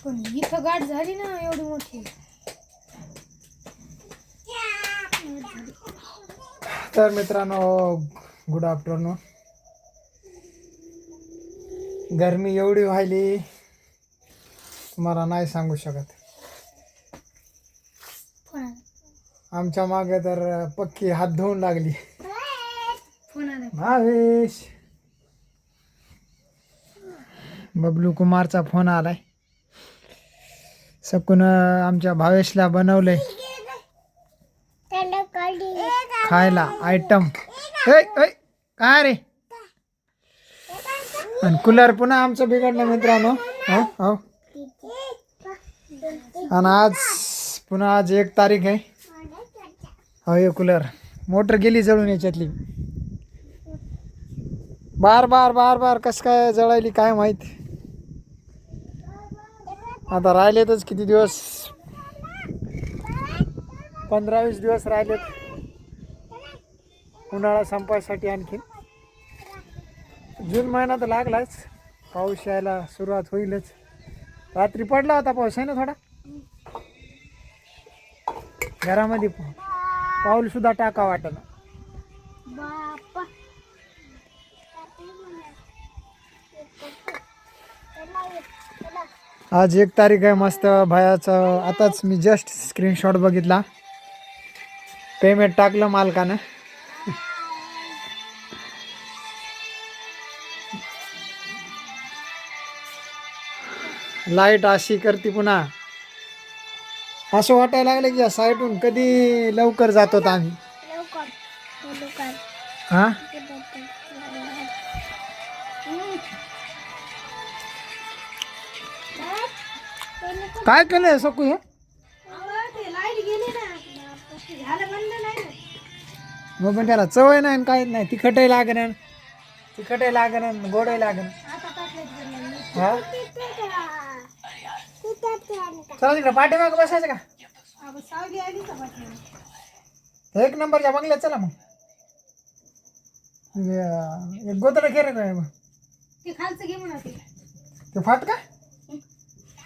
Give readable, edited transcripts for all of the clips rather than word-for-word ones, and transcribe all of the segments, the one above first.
पण इथं गाठ झाली ना एवढी मोठी. तर मित्रांनो गुड आफ्टरनून. गरमी एवढी व्हायली तुम्हाला नाही सांगू शकत. आमच्या मागे तर पक्की हात धुवून लागली. भावेश बबलू कुमारचा फोन आलाय. सकून आमच्या भावेशला बनवलंय खायला आयटम. काय रे. आणि कूलर पुन्हा आमचं बिघडलं मित्रांनो. हो आणि आज पुन्हा आज 1 तारीख आहे. हो हे कूलर मोटर गेली जळून याच्यातली. बार बार बार बार कस काय जळायली काय माहित. आता राहिलेतच किती दिवस, 15-20 दिवस राहिलेत उन्हाळा संपायसाठी. आणखी जून महिना तर लागलाच, पाऊस यायला सुरुवात होईलच. रात्री पडला होता पाऊस आहे ना थोडा. घरामध्ये पाऊल सुद्धा टाका वाटलं. आज 1 तारीख आहे. मस्त भयाचं आताच मी जस्ट स्क्रीनशॉट बघितला. पेमेंट टाकलं मालकानं. लाईट अशी करते पुन्हा. असं वाटायला लागलं की या साईटून कधी लवकर जातो आम्ही. हा काय केलंय सकू हे. मग पण त्याला चवय नाही काय नाही. तिखटही लागण, तिखटही लागण, गोडही लागण. हा चला तिकडे पाठीमाग बसायचं का. 1 नंबरच्या बंगल्यात चला. मग एक गोदडं घे रे काय मग. ते फाटका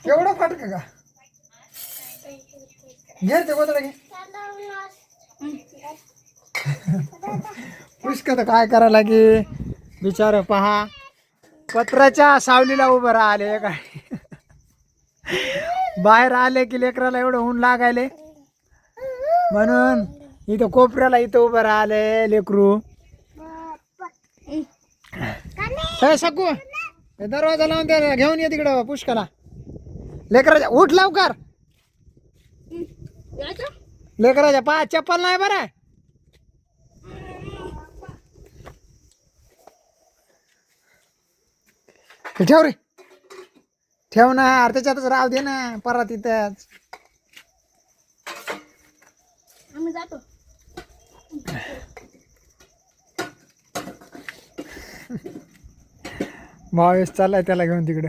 केवढं फाटका का घे. ते गोदडं घे. पुष्क तर काय करायला लागे बिचार. पहा पत्राच्या सावलीला उभं राहिले काय. बाहेर आले की लेकराला एवढं ऊन लागायले म्हणून इथं कोपऱ्याला इथं उभं राहिले लेकरू. सकू दरवाजा लावून द्या. घेऊन ये तिकडं पुष्काला. लेकराच्या उठ लवकर. लेकराच्या पाय चप्पल नाही बरं. ठेव रे ठेव ना. त्याच्यातच राहू दे ना परत इथंच. आम्ही जातो. भावेश चाललाय त्याला घेऊन तिकडे.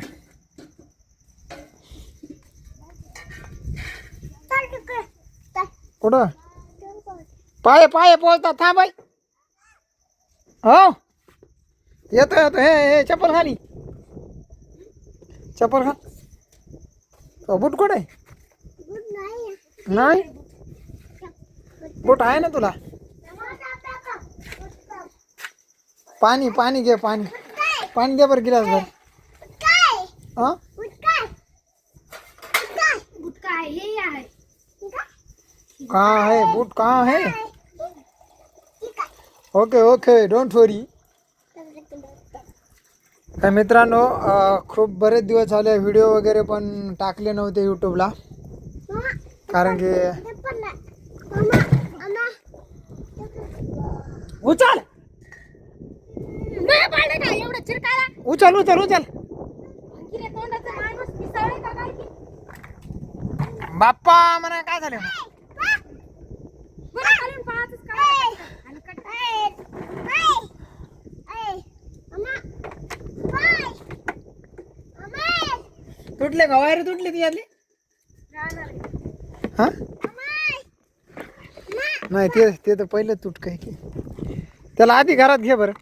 कुठं पाय पाय पोहोचतात. थांब बाई. हो येतो येतो. हे चप्पल खाली. चप्पल खा. बूट कुठे आहे. नाही बूट आहे ना तुला. पाणी पाणी घे. पाणी पाणी दे बरं गिलास भर. हा कहाँ है बूट कहाँ है. ओके ओके डोंट वरी. तर मित्रांनो खूप बरेच दिवस झाले व्हिडिओ वगैरे पण टाकले नव्हते यूट्यूबला. कारण की उचल उचल उचल उचल. बाप्पा म्हणा काय झालं. तुटले का वायर तुटली तिच्यातली. हा नाही ते तर पहिलं तुटक आहे की. त्याला आधी घरात घे बरं.